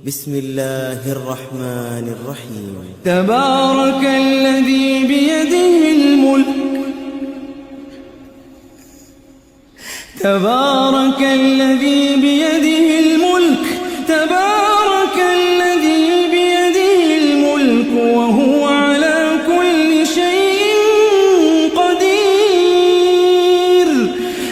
بسم الله الرحمن الرحيم. تبارك الذي بيده الملك تبارك الذي بيده الملك تبارك الذي بيده الملك وهو على كل شيء قدير.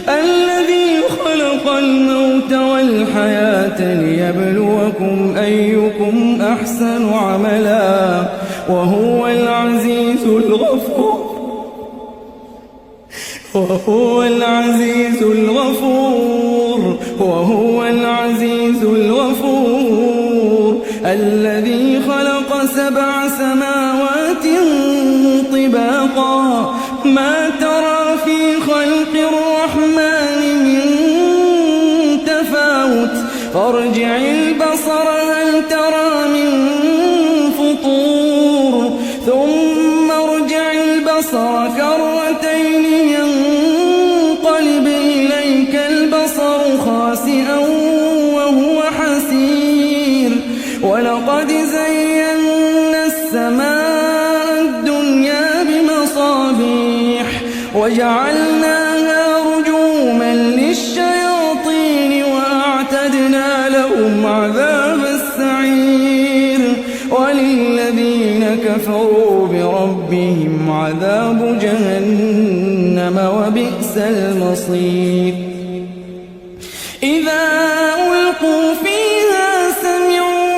الذي خلق الموت والحياة ليبلوكم أيكم أحسن عملا وهو العزيز الغفور وهو العزيز الغفور الذي خلق 7 سماوات طباقا ما ترى في خلق الرحمن من تفاوت فارجع البصر هل ترى من فطور ثم ارجع البصر كرتين ينقلب إليك البصر خاسئا وهو حسير. ولقد زينا السماء الدنيا بمصابيح وجعلناها رجوما للشياطين وأعتدنا لهم عذاب السعير. وللذين كفروا بربهم عذاب جهنم وبئس المصير. إذا ألقوا فيها سمعوا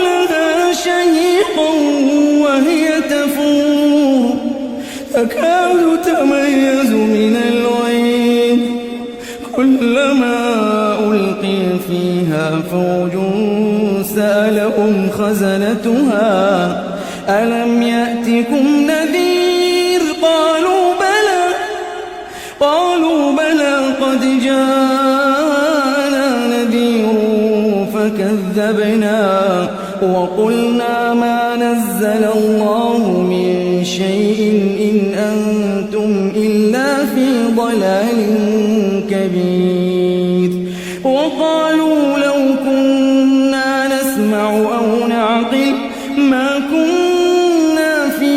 لها شهيقا وهي تفور تكاد تميز من الغيظ كلما ألقي فيها فوج سألهم خزنتها ألم يأتكم نذير قالوا بلى قد جاءنا نذير فكذبنا وقلنا ما نزل الله من شيء إن أنتم إلا في ضلال كبير. وقالوا لو كنا نسمع أو نعقل ما كنا في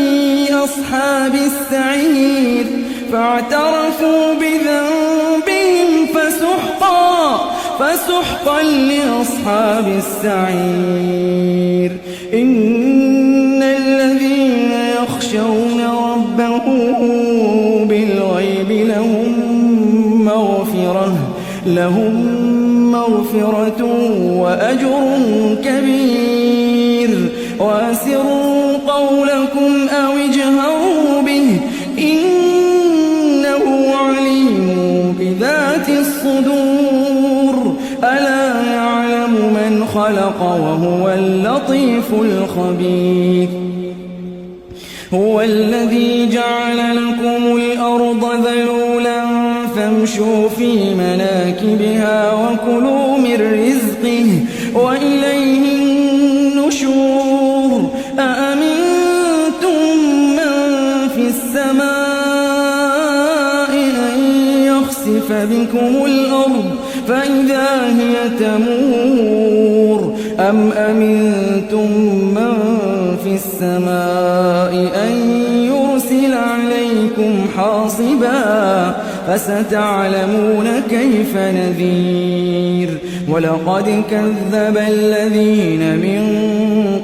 أصحاب السعير فاعترفوا بذنبهم فسحقا لأصحاب السعير. إن الذين يخشون ربهم بالغيب لهم مغفرة وأجر كبير. وأسروا قولكم أو اجهروا به إنه عليم بذات الصدور. ألا يعلم من خلق وهو اللطيف الخبير. هو الذي جعل لكم الأرض ذلولا فامشوا في مناكبها وكلوا من رزقه وإليه النشور. أأمنتم من في السماء أن يخسف بكم الأرض فإذا هي تمور أم أمنتم من في السماء أن يرسل عليكم حاصبا فستعلمون كيف نذير. ولقد كذب الذين من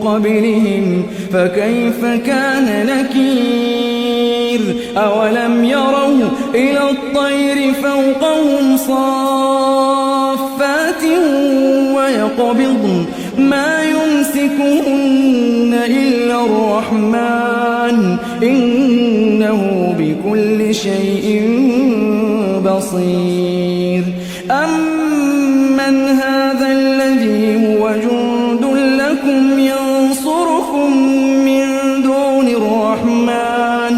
قبلهم فكيف كان نكير. أولم يروا إلى الطير فوقهم صافات ويقبضن ما يمسكهن إلا الرحمن إنه بكل شيء بصير. أمن هذا الذي هو جند لكم ينصركم من دون الرحمن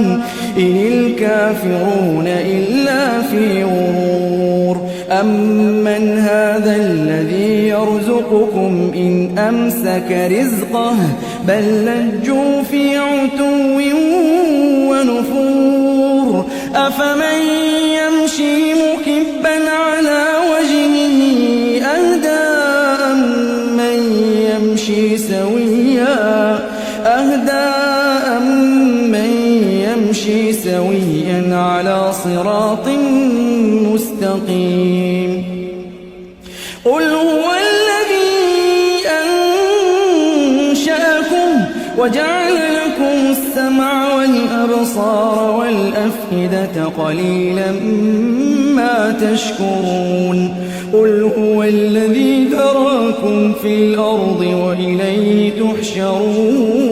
إن الكافرون إلا في غرور. أمن هذا الذي يرزقكم إن أمسك رزقه بل لجوا في عتو ونفور. أفمن يمشي مكبا على وجهه قل هو الذي أنشأكم وجعل لكم السمع والأبصار والأفئدة قليلا ما تشكرون قل هو الذي ذراكم في الأرض وإليه تحشرون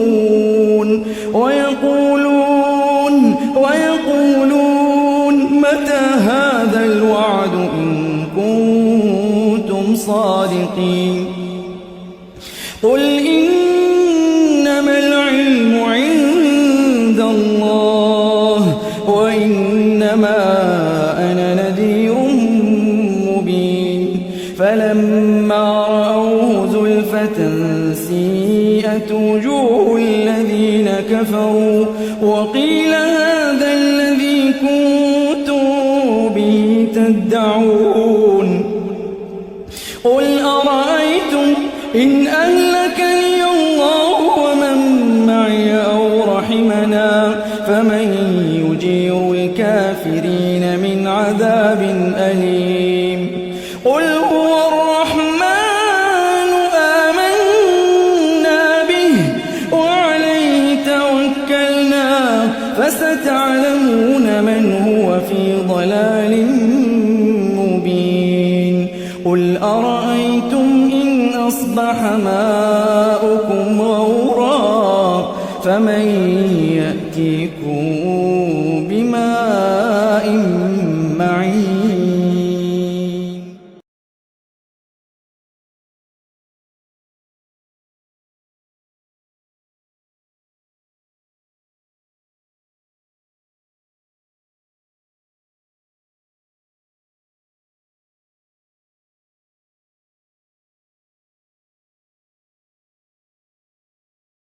ويقولون متى هذا الوعد إن كنتم صادقين قل إنما العلم عند الله وإنما أنا نذير مبين فلما رأوه زلفة سيئت وجوه الذين كفروا وقيل هذا الذي كنتم به تدعون قل أرأيتم إن أهلكني الله ومن معي أو رحمنا فمن يجير الكافرين من عذاب أليم قل هو الرحمن آمنا به وعليه توكلنا فستعلمون من هو في ضلال مبين قل أرأيتم إن أصبح ماؤكم غورا فمن يأتيكم بماء